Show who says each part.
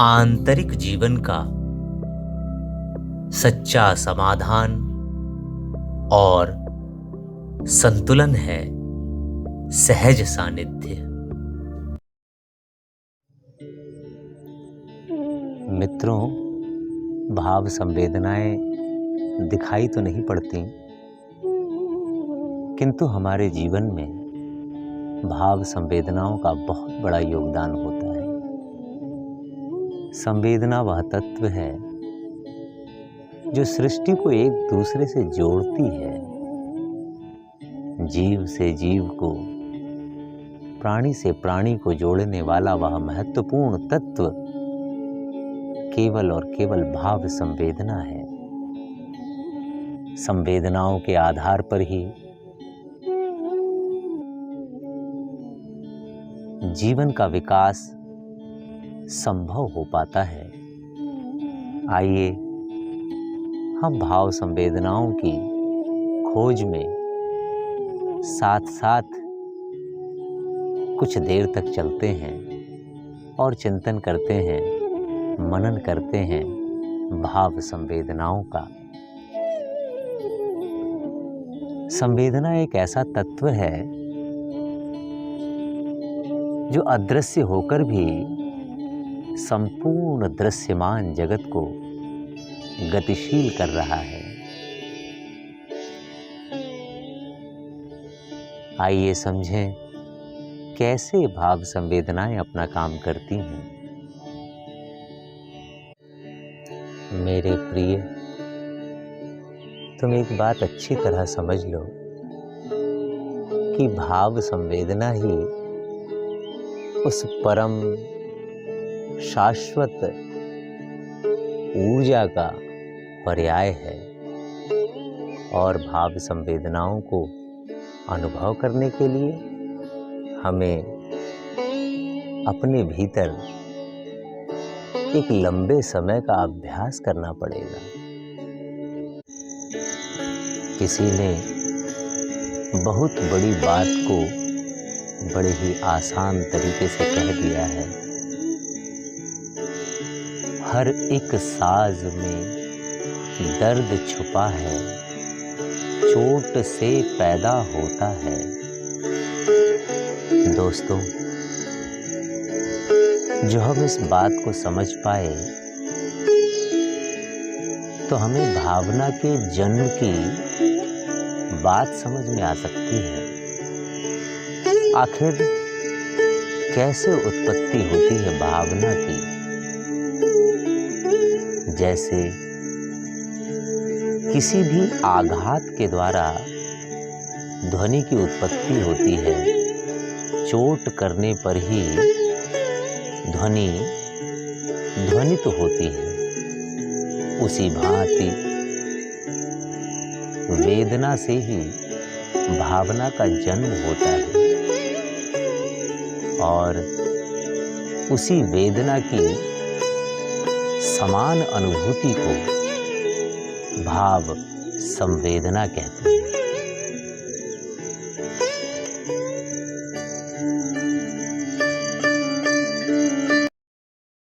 Speaker 1: आंतरिक जीवन का सच्चा समाधान और संतुलन है सहज सानिध्य।
Speaker 2: मित्रों, भाव संवेदनाएं दिखाई तो नहीं पड़ती, किंतु हमारे जीवन में भाव संवेदनाओं का बहुत बड़ा योगदान होता है। संवेदना वह तत्व है जो सृष्टि को एक दूसरे से जोड़ती है। जीव से जीव को, प्राणी से प्राणी को जोड़ने वाला वह महत्वपूर्ण तत्व केवल और केवल भाव संवेदना है। संवेदनाओं के आधार पर ही जीवन का विकास संभव हो पाता है। आइए हम भाव संवेदनाओं की खोज में साथ साथ कुछ देर तक चलते हैं और चिंतन करते हैं, मनन करते हैं भाव संवेदनाओं का। संवेदना एक ऐसा तत्व है जो अदृश्य होकर भी संपूर्ण दृश्यमान जगत को गतिशील कर रहा है। आइए समझें कैसे भाव संवेदनाएं अपना काम करती हैं। मेरे प्रिय, तुम एक बात अच्छी तरह समझ लो कि भाव संवेदना ही उस परम शाश्वत ऊर्जा का पर्याय है और भाव संवेदनाओं को अनुभव करने के लिए हमें अपने भीतर एक लंबे समय का अभ्यास करना पड़ेगा। किसी ने बहुत बड़ी बात को बड़े ही आसान तरीके से कह दिया है। हर एक साज में दर्द छुपा है, चोट से पैदा होता है। दोस्तों, जो हम इस बात को समझ पाए तो हमें भावना के जन्म की बात समझ में आ सकती है। आखिर कैसे उत्पत्ति होती है भावना की? जैसे किसी भी आघात के द्वारा ध्वनि की उत्पत्ति होती है, चोट करने पर ही ध्वनि तो होती है। उसी भांति वेदना से ही भावना का जन्म होता है और उसी वेदना की समान अनुभूति को भाव संवेदना कहते हैं।